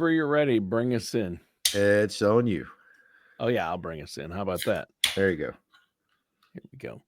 Whenever you're ready, bring us in. It's on you. Oh, yeah, I'll bring us in. How about that? There you go. Here we go.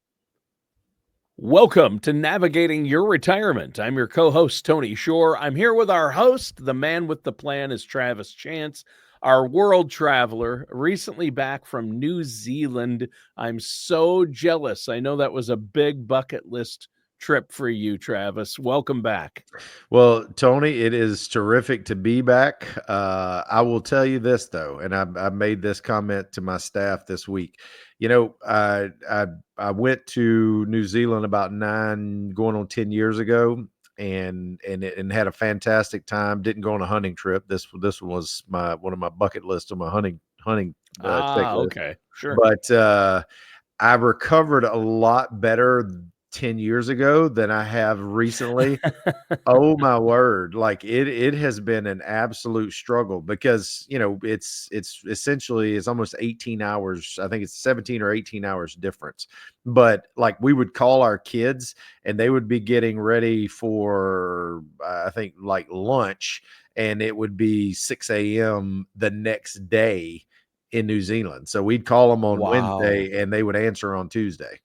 Welcome to Navigating Your Retirement. I'm your co host, Tony Shore. I'm here with our host. The man with the plan is Travis Chance, our world traveler, recently back from New Zealand. I'm so jealous. I know that was a big bucket list trip for you, Travis. Welcome back. Well, Tony, it is terrific to be back. I will tell you this, though, and I made this comment to my staff this week. I went to New Zealand about going on 10 years ago, and had a fantastic time. Didn't go on a hunting trip. This was one of my bucket list on my hunting checklist. Okay, sure. But I recovered a lot better 10 years ago than I have recently. Oh my word. Like it has been an absolute struggle because, it's essentially it's almost 18 hours. I think it's 17 or 18 hours difference. But like we would call our kids and they would be getting ready for I think like lunch, and it would be 6 a.m. the next day in New Zealand. So we'd call them on Wow. Wednesday and they would answer on Tuesday.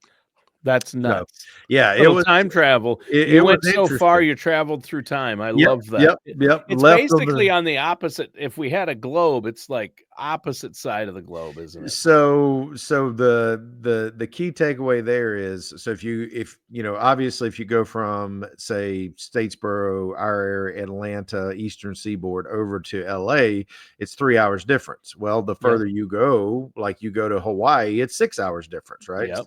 That's So nuts. yeah, Little time travel. it You was went so far, interesting. you traveled through time. I Yep, love that. yep, yep. It's Left on basically the on the opposite. If we had a globe, it's like opposite side of the globe, isn't it? so the key takeaway there is, so if obviously if you go from say Statesboro, our area, Atlanta, Eastern Seaboard over to LA, it's 3 hours difference. Well, the Yep. further you go, like you go to Hawaii, it's 6 hours difference, right? Yep.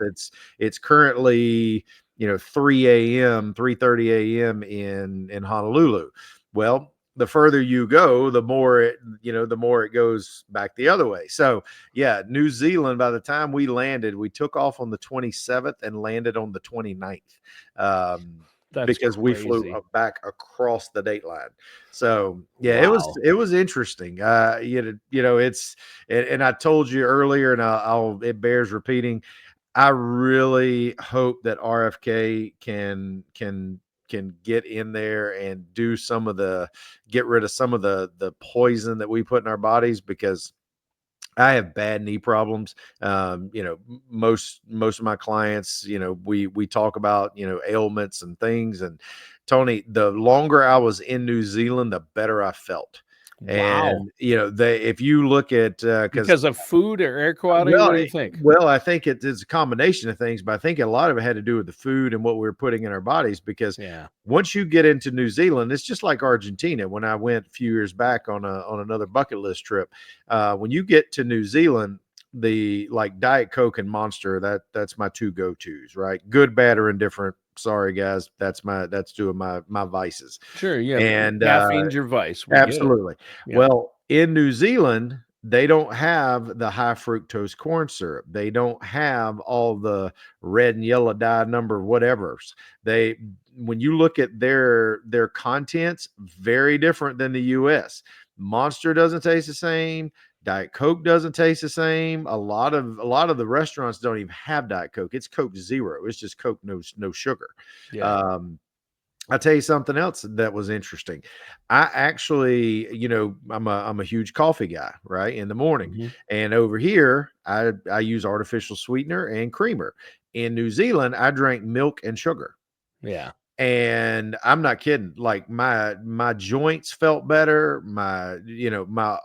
It's currently 3 a.m., 3:30 a.m. in Honolulu. Well, the further you go, the more it goes back the other way. So yeah, New Zealand, by the time we landed, we took off on the 27th and landed on the 29th. That's Because we flew crazy. back across the date line. So yeah, Wow. it was interesting. It's and I told you earlier, and it bears repeating. I really hope that RFK can get in there and get rid of some of the poison that we put in our bodies, because I have bad knee problems. Most of my clients, we talk about, ailments and things. And Tony, the longer I was in New Zealand, the better I felt. Wow. And if you look at because Because of food or air quality, well, what do you think? I think it's a combination of things, but I think a lot of it had to do with the food and what we were putting in our bodies. Because Yeah. once you get into New Zealand, it's just like Argentina. When I went a few years back on another bucket list trip, when you get to New Zealand, the like Diet Coke and Monster, that's my two go-tos, right? Good, bad, or indifferent. Sorry, guys, that's two of my vices. Sure. Yeah. And Caffeine's your vice. We get it. absolutely. Yep. Well, in New Zealand, they don't have the high fructose corn syrup. They don't have all the red and yellow dye number whatevers. When you look at their contents, very different than the US. Monster doesn't taste the same. Diet Coke doesn't taste the same. A lot of the restaurants don't even have Diet Coke. It's Coke Zero. It's just Coke, no sugar. Yeah. Um, I'll tell you something else that was interesting. I actually, I'm a huge coffee guy, right? In the morning. Hmm. And over here, I use artificial sweetener and creamer. In New Zealand, I drank milk and sugar. Yeah. And I'm not kidding. Like my joints felt better, my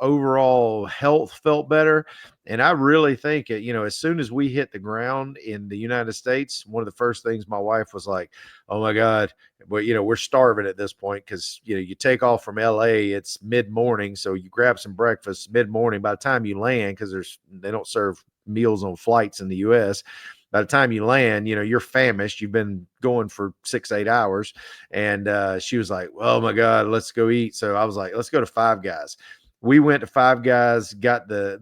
overall health felt better. And I really think as soon as we hit the ground in the United States, one of the first things my wife was like, "Oh my God, well, we're starving at this point." Because you take off from LA, it's mid-morning, so you grab some breakfast mid-morning. By the time you land, because they don't serve meals on flights in the US, by the time you land, you're famished. You've been going for 6-8 hours. And she was like, "Oh my God, let's go eat." So I was like, "Let's go to Five Guys." We went to Five Guys, got the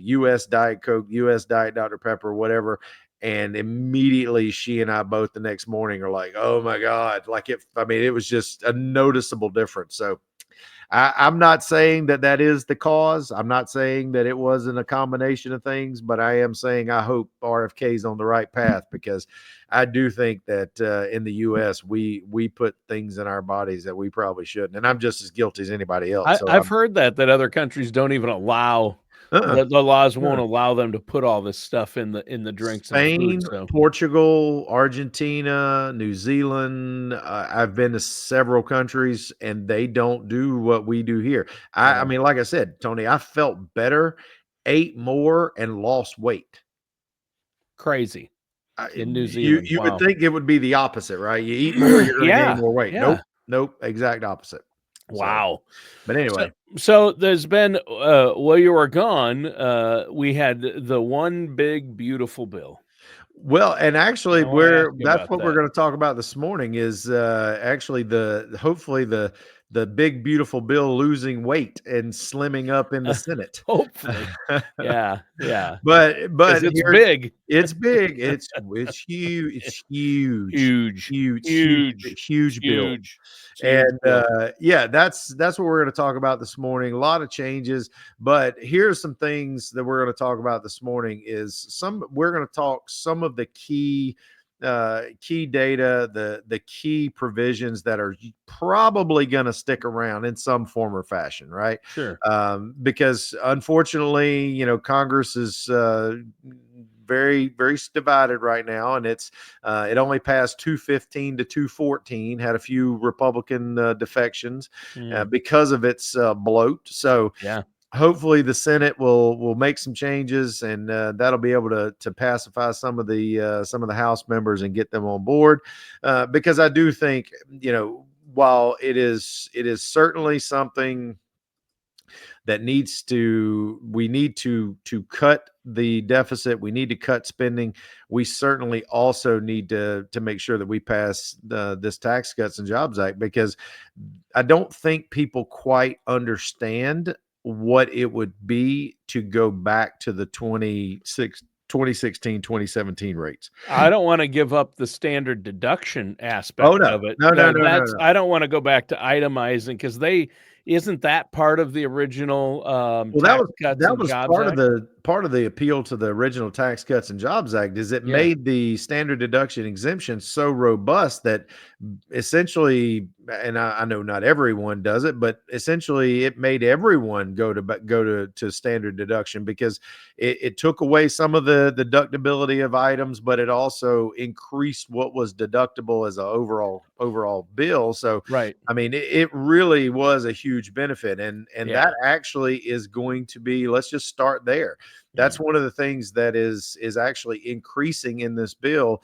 US Diet Coke, US Diet Dr. Pepper, whatever. And immediately she and I both the next morning are like, "Oh my God." Like it was just a noticeable difference. So I'm not saying that that is the cause. I'm not saying that it wasn't a combination of things, but I am saying I hope RFK is on the right path, because I do think that in the U.S. we put things in our bodies that we probably shouldn't, and I'm just as guilty as anybody else. So I've heard that other countries don't even allow uh-uh. the laws won't allow them to put all this stuff in the drinks and the food. Spain, So Portugal, Argentina, New Zealand. I've been to several countries, and they don't do what we do here. I yeah, mean, like I said, Tony, I felt better, ate more, and lost weight. crazy in New You Zealand. would Wow. think it would be the opposite, right? You eat more, you're going to gain Yeah, more weight. yeah. Nope, exact opposite. So, Wow. but So anyway. so there's been while you were gone, we had the one big beautiful bill. Well, and And actually, I want to ask you that's about what we're that. going to talk about this morning is actually hopefully the big beautiful bill losing weight and slimming up in the Senate. Hopefully. Yeah, yeah. But Because it's here big. it's big. It's huge. It's huge. Huge. Huge, Huge. huge bill. Huge. It's a huge And bill. yeah, that's what we're going to talk about this morning. A lot of changes, but here's some things that we're going to talk about this morning. We're going to talk some of the key data, the key provisions that are probably going to stick around in some form or fashion, right? Sure. Because unfortunately, Congress is very, very divided right now, and it only passed 215 to 214. Had a few Republican defections Mm, because of its bloat. So yeah. hopefully the Senate will make some changes, and that'll be able to pacify some of the House members and get them on board. Because I do think, while it is certainly something that we need to cut the deficit, we need to cut spending, we certainly also need to make sure that we pass this Tax Cuts and Jobs Act, because I don't think people quite understand what it would be to go back to the 2016 2017 rates. I don't want to give up the standard deduction Oh, aspect no. of it. No, no, no, no, That's no. I don't want to go back to itemizing because isn't that part of the original Well, Tax Cuts and that was Jobs Act? part of the appeal to the original Tax Cuts and Jobs Act, is it Yeah. made the standard deduction exemption so robust that essentially, and I know not everyone does it, but essentially it made everyone go to standard deduction, because it took away some of the deductibility of items, but it also increased what was deductible as an overall bill. So Right. I mean, it really was a huge benefit, and Yeah. that actually is going to be. Let's just start there. Mm. That's one of the things that is actually increasing in this bill.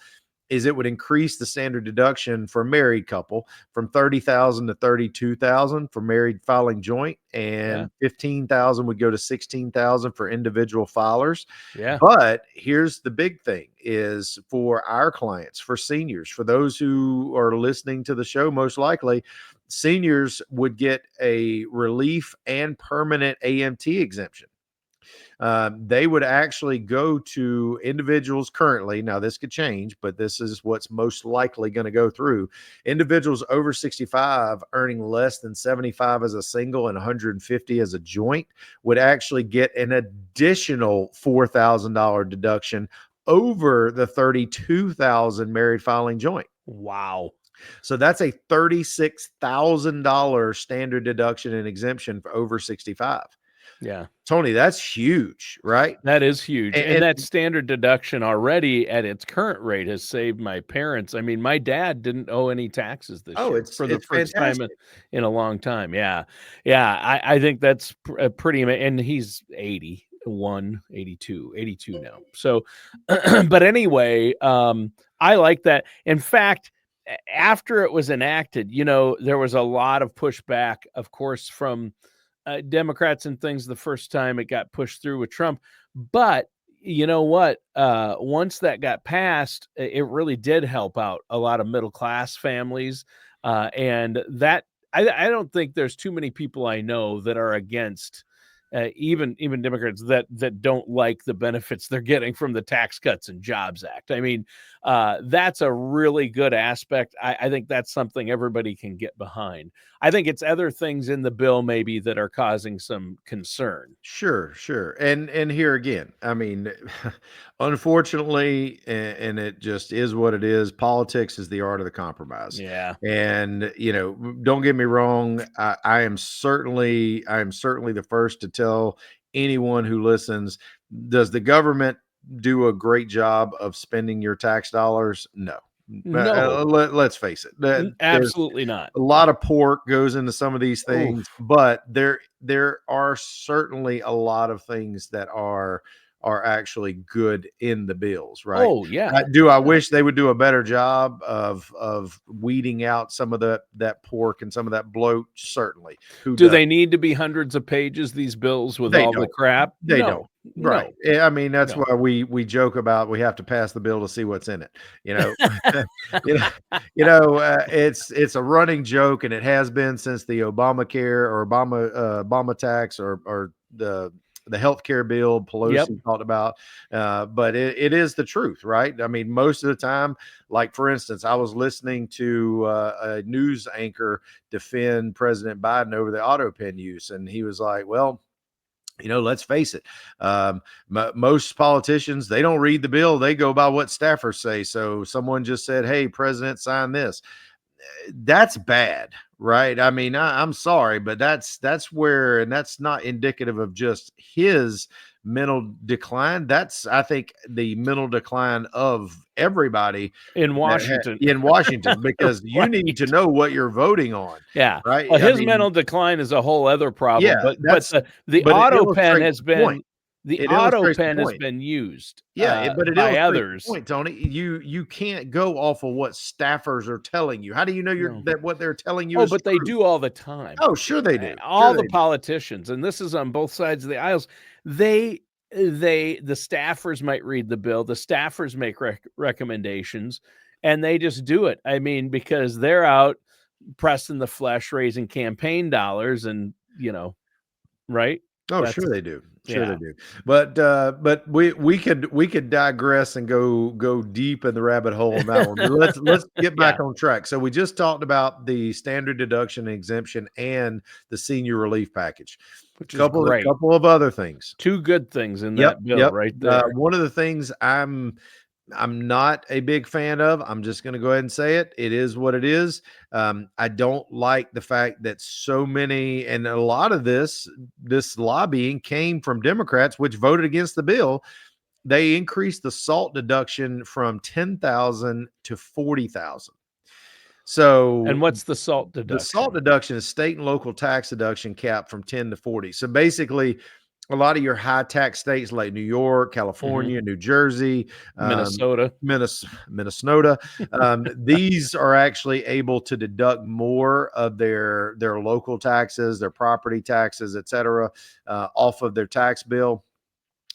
Is it would increase the standard deduction for a married couple from 30,000 to 32,000 for married filing joint, Yeah. and 15,000 would go to 16,000 for individual filers. Yeah. But here's the big thing: is for our clients, for seniors, for those who are listening to the show, most likely seniors would get a relief and permanent AMT exemption. They would actually go to individuals currently. Now, this could change, but this is what's most likely going to go through. Individuals over 65 earning less than 75 as a single and 150 as a joint would actually get an additional $4,000 deduction over the 32,000 married filing joint. Wow. So that's a $36,000 standard deduction and exemption for over 65. Yeah. Tony, that's huge, right? That is huge. And And that standard deduction already at its current rate has saved my parents. I mean, my dad didn't owe any taxes this oh, year for the it's first time fantastic. in a long time. Yeah. Yeah. I think that's pretty, and he's 81, 82, 82 now. So, but anyway, I like that. In fact, after it was enacted, there was a lot of pushback, of course, from Democrats and things the first time it got pushed through with Trump. But you know what? Once that got passed, it really did help out a lot of middle class families. And that I don't think there's too many people I know that are against even Democrats that don't like the benefits they're getting from the Tax Cuts and Jobs Act. I mean, that's a really good aspect. I think that's something everybody can get behind. I think it's other things in the bill maybe that are causing some concern. Sure, sure. And here again, I mean, unfortunately, and it just is what it is. Politics is the art of the compromise. Yeah. And don't get me wrong. I am certainly the first to tell anyone who listens, does the government do a great job of spending your tax dollars? No. No, Let's face it. There's absolutely not. a lot of pork goes into some of these things, Oof. but there are certainly a lot of things that are actually good in the bills, right? Oh, yeah. Do I Yeah. wish they would do a better job of weeding out some of that pork and some of that bloat? Certainly. Who Do does? they need to be hundreds of pages, these bills with They all the don't. crap? They don't. No. Right. No. I mean, that's No. why we joke about we have to pass the bill to see what's in it. You know, you know, it's a running joke, and it has been since the Obamacare or Obama tax or the healthcare bill Yep. Pelosi talked about. But it is the truth, right? I mean, most of the time, like for instance, I was listening to a news anchor defend President Biden over the auto pen use, and he was like, "Well, let's face it. Most politicians, they don't read the bill. They go by what staffers say. So someone just said, hey, president, sign this. That's bad, right? I mean, I'm sorry, but that's where, and that's not indicative of just his mental decline. That's, I think, the mental decline of everybody In Washington. in Washington, because you need to Right. know what you're voting on, Yeah. Well, right? I his mean, mental decline is a whole other problem, yeah, but the but it auto pen illustrates has the point. been It illustrates the point. used, Yeah, but it by illustrates the others. point, Tony. You can't go off of what staffers are telling you. How do you know No. that what they're telling you Oh, is but they true? do all the time. Oh, sure they do. Sure All the they do. politicians, and this is on both sides of the aisles, the staffers might read the bill, the staffers make recommendations, and they just do it. I mean, because they're out pressing the flesh, raising campaign dollars, and right? Oh, That's sure they do. Sure they yeah, do. But we could digress and go deep in the rabbit hole on that one. But let's get yeah, back on track. So we just talked about the standard deduction and exemption and the senior relief package. which is Couple great. couple of other things. Two good things in Yep, that bill yep. right there. One of the things I'm not a big fan of. I'm just going to go ahead and say it. It is what it is. I don't like the fact that so many, and a lot of this lobbying came from Democrats, which voted against the bill. They increased the SALT deduction from 10,000 to 40,000. And So what's the SALT the SALT deduction? deduction is state and local tax deduction cap from 10 to 40. So basically, a lot of your high tax states like New York, Mhm. California, New Jersey, Minnesota. Minnesota, these are actually able to deduct more of their local taxes, their property taxes, et cetera, off of their tax bill.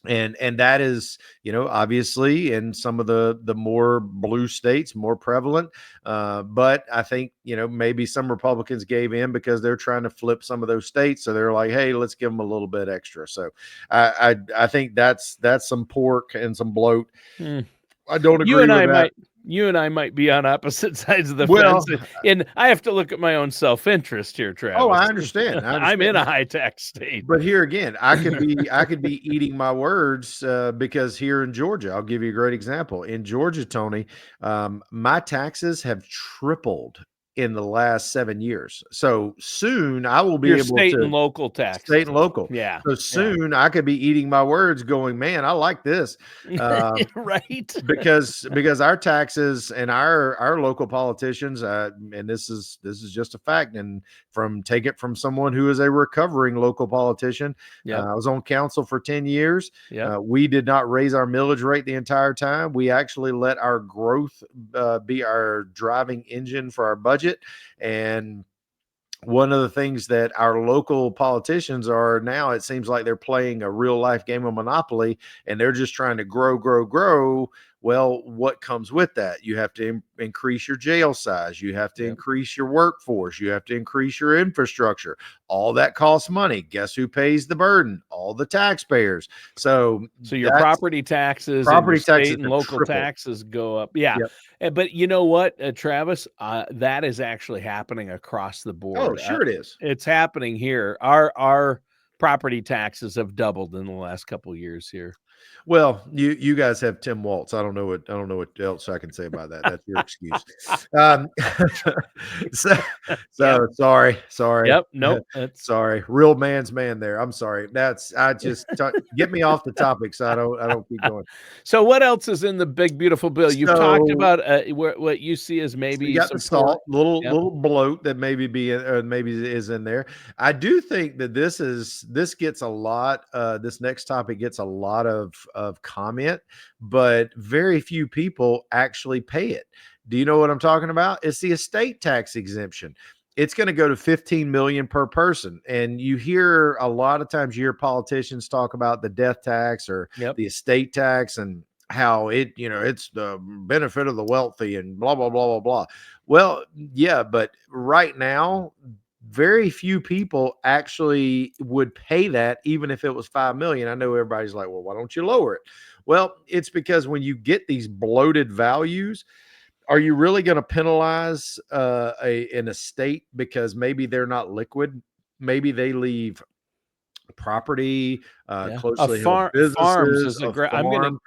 And that is, obviously in some of the more blue states more prevalent. But I think, maybe some Republicans gave in because they're trying to flip some of those states, so they're like, hey, let's give them a little bit extra. So I think that's some pork and some bloat. Hmm. I don't You agree and with I that. might you and I might be on opposite sides of the fence, Well, and I have to look at my own self-interest here, oh, Travis. I understand. I I'm understand. in a high tax state. But here again, I could be eating my words, because here in Georgia, I'll give you a great example. In Georgia, Tony, my taxes have tripled in the last 7 years. So soon I will be Your able state to. and local State taxes. and local. Yeah, So yeah. soon I could be eating my words going, man, I like this. Uh, Right? because our taxes and our local politicians, and this is just a fact, and take it from someone who is a recovering local politician. Yep, I was on council for 10 years. yep. We did not raise our millage rate the entire time. We actually let our growth be our driving engine for our budget. And one of the things that our local politicians are now, it seems like they're playing a real life game of Monopoly, and they're just trying to grow, grow, grow. Well, what comes with that? You have to increase your jail size. You have to Yep. increase your workforce. You have to increase your infrastructure. All that costs money. Guess who pays the burden? All the taxpayers. So your that's property taxes and your property taxes state and have local tripled. taxes go up. Yeah. Yep. But you know what, Travis, that is actually happening across the Oh, board. sure it is. It's happening here. Our property taxes have doubled in the last couple of years here. Well, you guys have Tim Waltz. I don't know what else I can say about that. That's your excuse. Um, so Yep. sorry. Yep. Nope. That's Sorry. Real man's man there. I'm sorry. I just get me off the topic so I don't keep going. so. What else is in the big beautiful bill? You've talked So about what you see as So you maybe got the support. salt, little Yep. bloat that maybe is in there. I do think that this gets a lot. This next topic gets a lot of comment, but very few people actually pay it. Do you know what I'm talking about? It's the estate tax exemption. It's going to go to 15 million per person, and you hear a lot of times you hear politicians talk about the death tax or Yep. the estate tax and how it's the benefit of the wealthy and blah blah blah blah blah. Well, yeah, but right now very few people actually would pay that even if it was 5 million. I know everybody's like, well, why don't you lower it? Well, it's because when you get these bloated values, are you really going to penalize an estate because maybe they're not liquid? Maybe they leave property, Yeah. closely held Farms businesses, is a I'm gonna farm.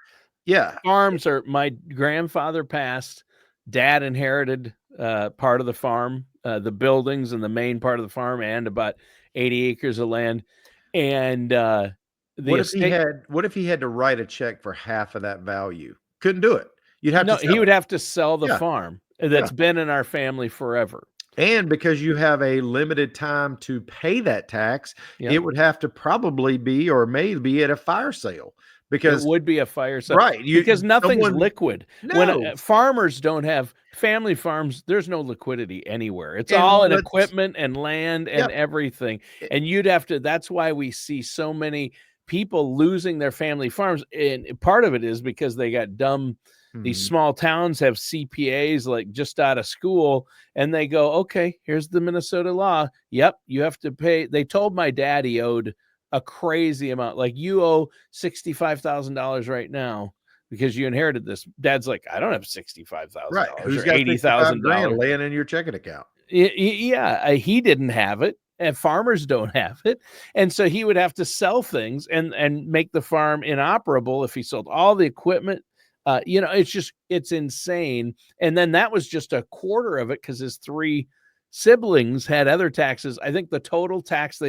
Yeah. farms are my grandfather passed, dad inherited part of the farm, the buildings and the main part of the farm and about 80 acres of land. And the estate What if he had to write a check for half of that value? Couldn't do it. You'd have to no, he sell would it. have to sell the Yeah, farm yeah. that's been in our family forever. And because you have a limited time to pay that tax, it Yep. would have to probably be or maybe at a fire sale It because would be a fire sale right, because nothing's someone liquid. When no. farmers don't have family farms, there's no liquidity anywhere. It's And all in let's equipment and land and yep. everything. eh, And you'd have to, that's why we see so many people losing their family farms. And part of it is because they got dumb. These Mhm. small towns have CPAs like just out of school, and they go, okay, here's the Minnesota law. Yep, you have to pay. They told my dad he owed a crazy amount. Like you owe $65,000 right now because you inherited this. Dad's like, I don't have $65,000 Right. Who's or got 65 grand $80,000. laying in your checking account? Yeah, he didn't have it, and farmers don't have it, and so he would have to sell things and make the farm inoperable if he sold all the equipment. It's insane. And then that was just a quarter of it because his three siblings had other taxes. I think the total tax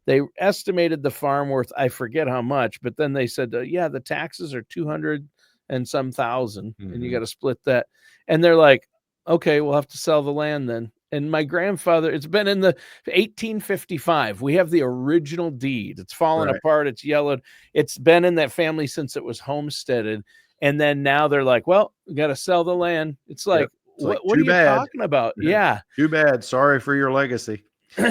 they estimated the farm worth, I forget how much, but then they said, yeah, the taxes are 200 and some thousand, and you got Mhm. to split that. And they're like, okay, we'll have to sell the land then. And my grandfather, it's been in the 1855. We have the original deed. It's fallen Right. apart. It's yellowed. It's been in that family since it was homesteaded. And then now they're like, well, we got to sell the land. It's Yep. like, It's like, what are too you bad. talking about? Yeah. Too bad. Sorry for your legacy.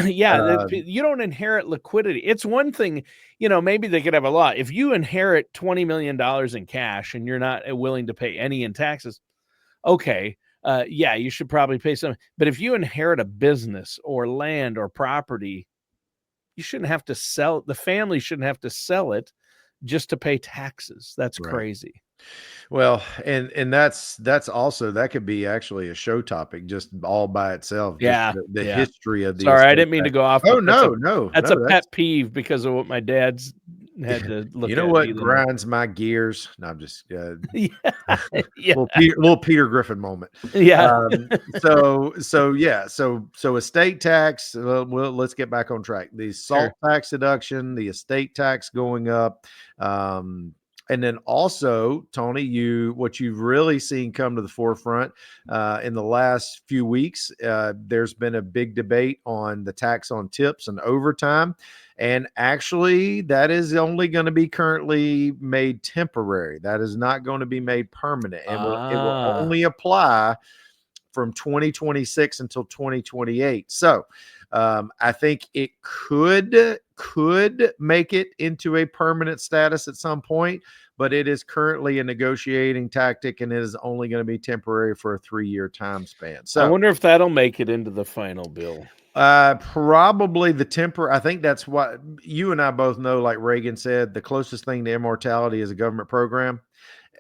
Yeah. Um, You don't inherit liquidity. It's one thing, maybe they could have a law. If you inherit $20 million in cash and you're not willing to pay any in taxes, okay. Yeah, you should probably pay some. But if you inherit a business or land or property, you shouldn't have to sell it. The family shouldn't have to sell it just to pay taxes. That's right. crazy. Well, and that's also that could be actually a show topic just all by itself, just Yeah, the yeah. history of the Sorry, I estate didn't mean to tax. go off, Oh, but no, no, that's a no, that's pet peeve because of what my dad's had to you look know at what dealing with. grinds my gears? No, I'm just Yeah, yeah, little Peter Griffin moment. yeah. So estate tax. Well, let's get back on track. The salt Sure. tax deduction, the estate tax going up, um, and then also, Tony, what you've really seen come to the forefront in the last few weeks. There's been a big debate on the tax on tips and overtime. And actually, that is only going to be currently made temporary. That is not going to be made permanent. It will Ah, only apply from 2026 until 2028. So I think it could make it into a permanent status at some point, but it is currently a negotiating tactic, and it is only going to be temporary for a 3-year time span. I So wonder if that'll make it into the final bill. probably the temper. I think that's what you and I both know. Like Reagan said, the closest thing to immortality is a government program,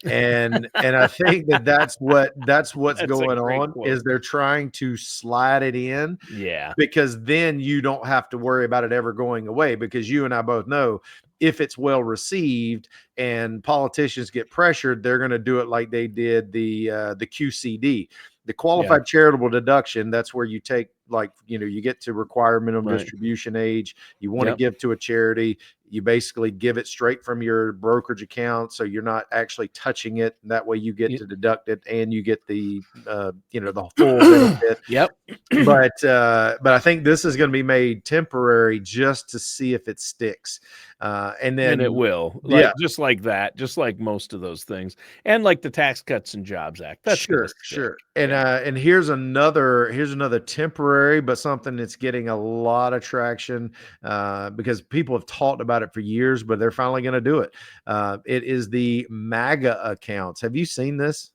and I think that's what's That's a going great on, quote. is they're trying to slide it in, Yeah. because then you don't have to worry about it ever going away, because you and I both know if it's well received and politicians get pressured, they're going to do it like they did the QCD, the Yeah. qualified charitable deduction. That's where you take, like, you get to require minimum Right. distribution age. You want to Yep. give to a charity, you basically give it straight from your brokerage account, so you're not actually touching it. And that way you get to deduct it, and you get the the full benefit. Yep. But I think this is going to be made temporary just to see if it sticks, and And it then will, yeah, just like that, just like most of those things, and like the Tax Cuts and Jobs Act, that's gonna stick. sure. And Yeah. and here's another temporary, but something that's getting a lot of traction, because people have talked about it for years, but they're finally going to do it. It is the MAGA accounts. Have you seen this?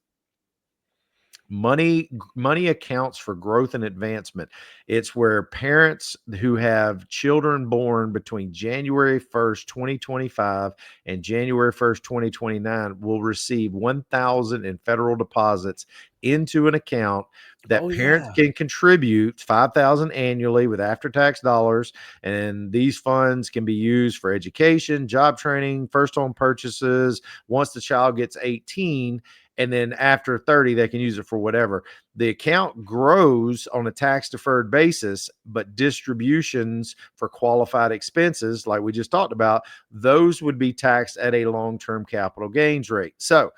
Money accounts for growth and advancement. It's where parents who have children born between January 1st, 2025 and January 1st, 2029 will receive 1,000 in federal deposits into an account that Oh, parents yeah. can contribute 5,000 annually with after-tax dollars, and these funds can be used for education, job training, first home purchases once the child gets 18, and then after 30 they can use it for whatever. The account grows on a tax deferred basis, but distributions for qualified expenses, like we just talked about, those would be taxed at a long-term capital gains rate. So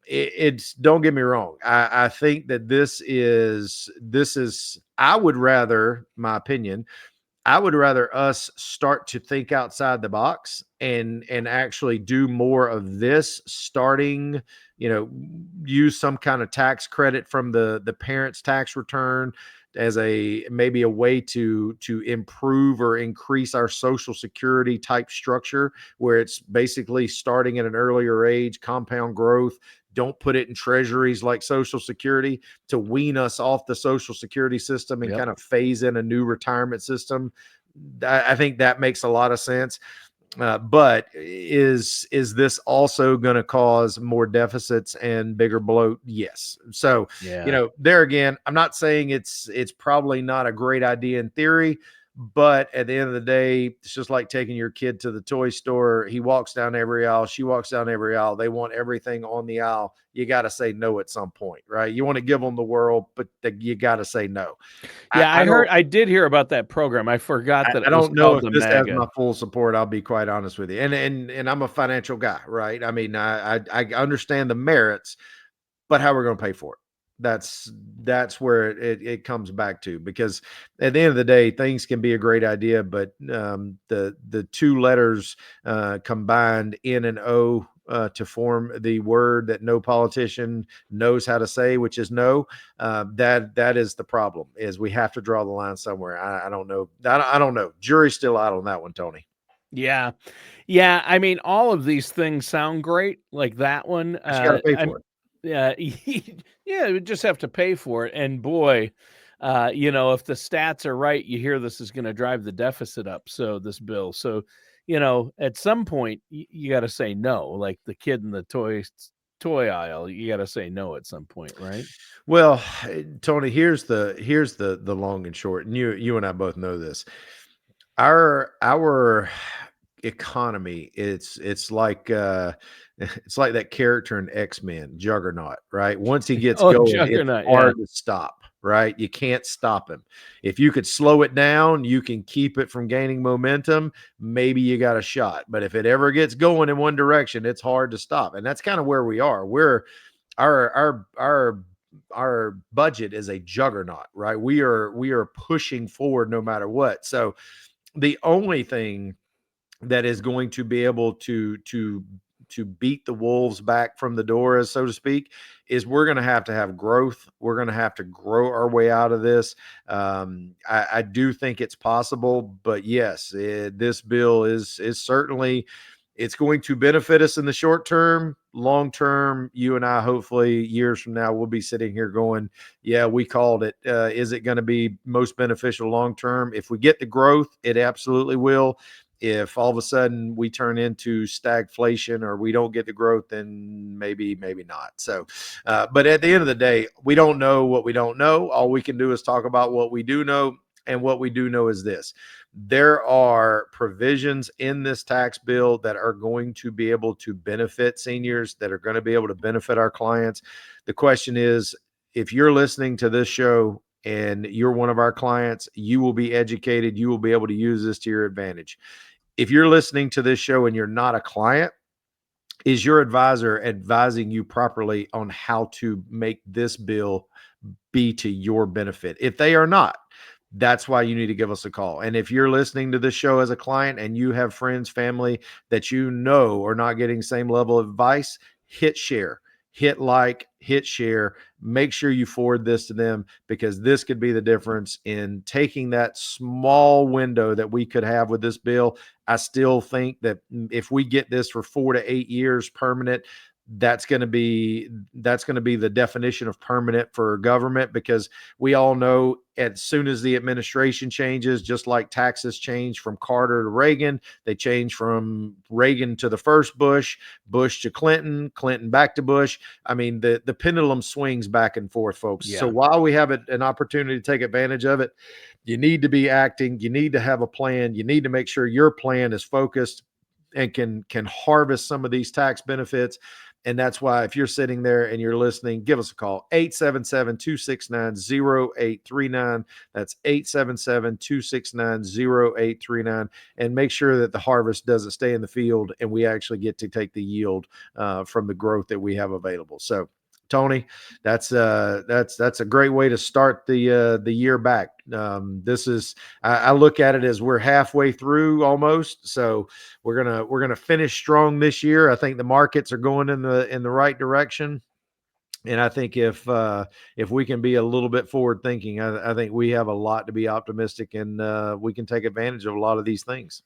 it's, don't get me wrong, I think that this is I would rather, my opinion, I would rather us start to think outside the box and actually do more of this, starting, use some kind of tax credit from the parent's tax return as maybe a way to improve or increase our social security type structure, where it's basically starting at an earlier age, compound growth. Don't put it in treasuries like social security, to wean us off the social security system and Yep. kind of phase in a new retirement system. I think that makes a lot of sense. But is this also going to cause more deficits and bigger bloat? Yes. So, Yeah. there again, I'm not saying it's probably not a great idea in theory, but at the end of the day, it's just like taking your kid to the toy store. He walks down every aisle, she walks down every aisle. They want everything on the aisle. You got to say no at some point, right? You want to give them the world, but you got to say no. Yeah, I don't I did hear about that program. I forgot that I it was don't know called if the this has MAGA. my full support. I'll be quite honest with you. And I'm a financial guy, right? I mean, I understand the merits, but how we're going to pay for it? That's where it comes back to, because at the end of the day, things can be a great idea, but the two letters combined, N and O, to form the word that no politician knows how to say, which is no. That is the problem. Is we have to draw the line somewhere. I don't know. I don't know. Jury's still out on that one, Tony. Yeah. Yeah, I mean, all of these things sound great, like that one. But you got to pay I'm for it. Yeah, yeah, we just have to pay for it. And boy, if the stats are right, you hear this is going to drive the deficit up. So this bill, so at some point you got to say no, like the kid in the toy aisle. You got to say no at some point, right? Well, Tony, here's the long and short, and you and I both know this. Our economy, it's like it's like that character in X-Men, Juggernaut, right? Once he gets Oh, going, it's juggernaut, yeah, hard to stop, right? You can't stop him. If you could slow it down, you can keep it from gaining momentum, maybe you got a shot. But if it ever gets going in one direction, it's hard to stop. And that's kind of where we are. Our budget is a juggernaut, right? We are pushing forward no matter what. So the only thing that is going to be able to beat the wolves back from the door, as so to speak, is we're going to have growth. We're going to have to grow our way out of this. I do think it's possible, but yes, this bill is certainly It's going to benefit us in the short term. Long term, you and I, hopefully years from now, we'll be sitting here going, yeah, we called it. Is it going to be most beneficial long term? If we get the growth, it absolutely will. If all of a sudden we turn into stagflation or we don't get the growth, then maybe not. So, but at the end of the day, we don't know what we don't know. All we can do is talk about what we do know. And what we do know is this: there are provisions in this tax bill that are going to be able to benefit seniors, that are going to be able to benefit our clients. The question is, if you're listening to this show and you're one of our clients, you will be educated. You will be able to use this to your advantage. If you're listening to this show and you're not a client, is your advisor advising you properly on how to make this bill be to your benefit? If they are not, that's why you need to give us a call. And if you're listening to this show as a client and you have friends, family that you know are not getting the same level of advice, hit share, hit like, hit share. Make sure you forward this to them, because this could be the difference in taking that small window that we could have with this bill. I still think that if we get this for 4 to 8 years permanent, that's going to be the definition of permanent for government, because we all know as soon as the administration changes, just like taxes change from Carter to Reagan, they change from Reagan to the first Bush, Bush to Clinton, Clinton back to Bush. I mean, the pendulum swings back and forth, folks. Yeah. So while we have an opportunity to take advantage of it, you need to be acting. You need to have a plan. You need to make sure your plan is focused and can harvest some of these tax benefits. And that's why, if you're sitting there and you're listening, give us a call, 877-269-0839. That's 877-269-0839. And make sure that the harvest doesn't stay in the field and we actually get to take the yield from the growth that we have available. So, Tony, that's a great way to start the year back. This is, I look at it as we're halfway through almost. So we're gonna finish strong this year. I think the markets are going in the right direction. And I think if we can be a little bit forward thinking, I think we have a lot to be optimistic, and we can take advantage of a lot of these things.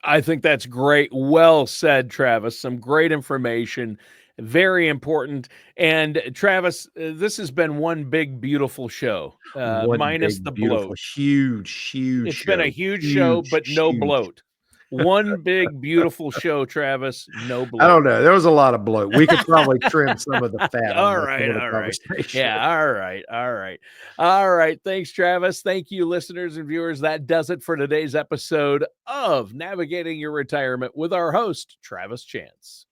I think that's great. Well said, Travis. Some great information, very important. And Travis, this has been one big, beautiful show, One minus the big, beautiful, bloat. huge It's been a show. huge show, Huge, but no huge. bloat. One big, beautiful show, Travis. No I don't bloat. know. There was a lot of bloat. We could probably trim some of the fat on All some right, of the all right. conversation. Yeah, all right, all right. All right. Thanks, Travis. Thank you, listeners and viewers. That does it for today's episode of Navigating Your Retirement with our host, Travis Chance.